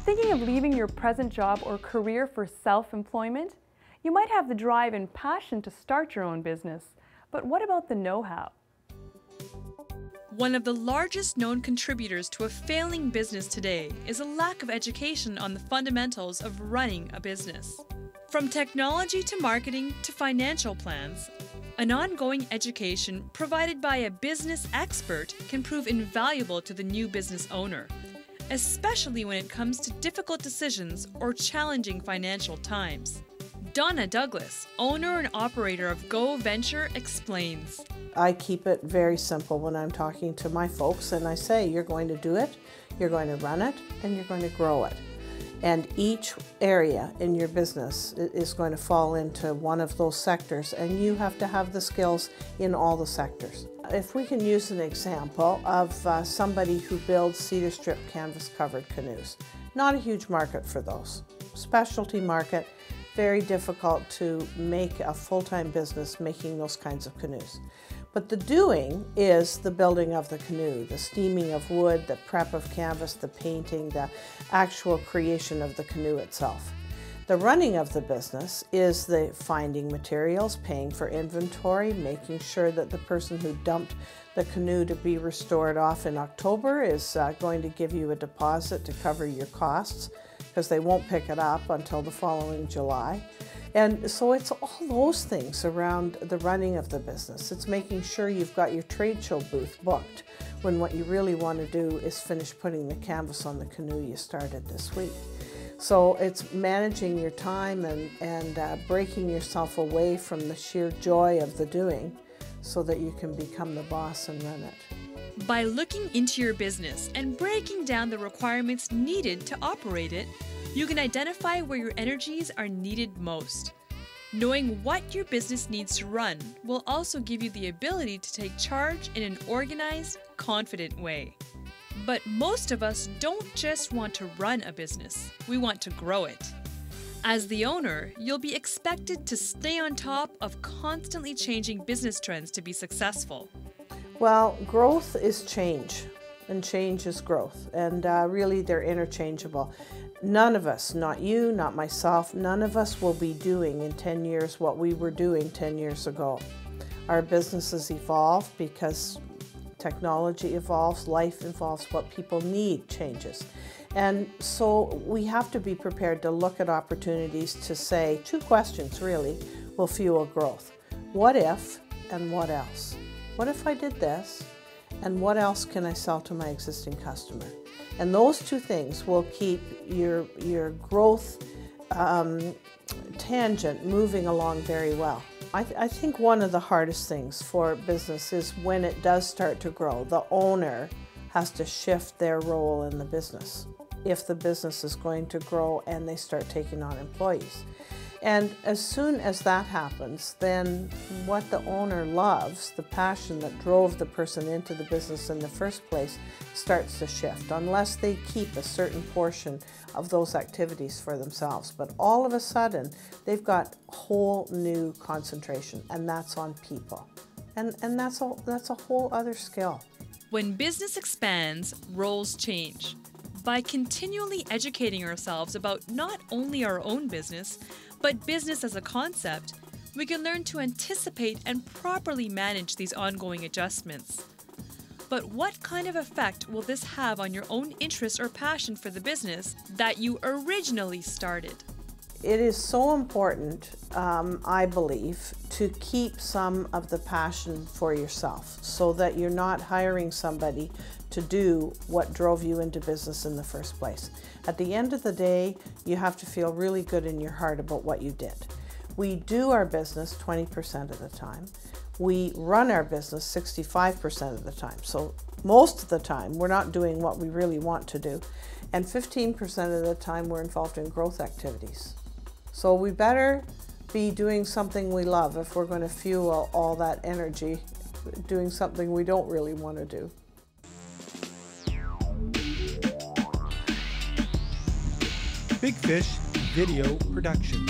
Thinking of leaving your present job or career for self-employment? You might have the drive and passion to start your own business, but what about the know-how? One of the largest known contributors to a failing business today is a lack of education on the fundamentals of running a business. From technology to marketing to financial plans, an ongoing education provided by a business expert can prove invaluable to the new business owner, especially when it comes to difficult decisions or challenging financial times. Donna Douglas, owner and operator of Go Venture, explains. I keep it very simple when I'm talking to my folks, and I say, you're going to do it, you're going to run it, and you're going to grow it. And each area in your business is going to fall into one of those sectors, and you have to have the skills in all the sectors. If we can use an example of somebody who builds cedar strip canvas covered canoes. Not a huge market for those. Specialty market, very difficult to make a full-time business making those kinds of canoes. But the doing is the building of the canoe, the steaming of wood, the prep of canvas, the painting, the actual creation of the canoe itself. The running of the business is the finding materials, paying for inventory, making sure that the person who dumped the canoe to be restored off in October is going to give you a deposit to cover your costs, because they won't pick it up until the following July. And so it's all those things around the running of the business. It's making sure you've got your trade show booth booked when what you really want to do is finish putting the canvas on the canoe you started this week. So it's managing your time and breaking yourself away from the sheer joy of the doing so that you can become the boss and run it. By looking into your business and breaking down the requirements needed to operate it, you can identify where your energies are needed most. Knowing what your business needs to run will also give you the ability to take charge in an organized, confident way. But most of us don't just want to run a business, we want to grow it. As the owner, you'll be expected to stay on top of constantly changing business trends to be successful. Well, growth is change, and change is growth, and really they're interchangeable. None of us, not you, not myself, none of us will be doing in 10 years what we were doing 10 years ago. Our businesses evolve because technology evolves, life evolves, what people need changes. And so we have to be prepared to look at opportunities to say, two questions really will fuel growth. What if and what else? What if I did this? And what else can I sell to my existing customer? And those two things will keep your growth tangent moving along very well. I think one of the hardest things for business is when it does start to grow, the owner has to shift their role in the business if the business is going to grow and they start taking on employees. And as soon as that happens, then what the owner loves, the passion that drove the person into the business in the first place, starts to shift, unless they keep a certain portion of those activities for themselves. But all of a sudden, they've got whole new concentration, and that's on people. And that's a whole other skill. When business expands, roles change. By continually educating ourselves about not only our own business, but business as a concept, we can learn to anticipate and properly manage these ongoing adjustments. But what kind of effect will this have on your own interest or passion for the business that you originally started? It is so important, I believe, to keep some of the passion for yourself so that you're not hiring somebody to do what drove you into business in the first place. At the end of the day, you have to feel really good in your heart about what you did. We do our business 20% of the time. We run our business 65% of the time. So most of the time, we're not doing what we really want to do. And 15% of the time, we're involved in growth activities. So we better be doing something we love if we're going to fuel all that energy doing something we don't really want to do. Big Fish Video Production.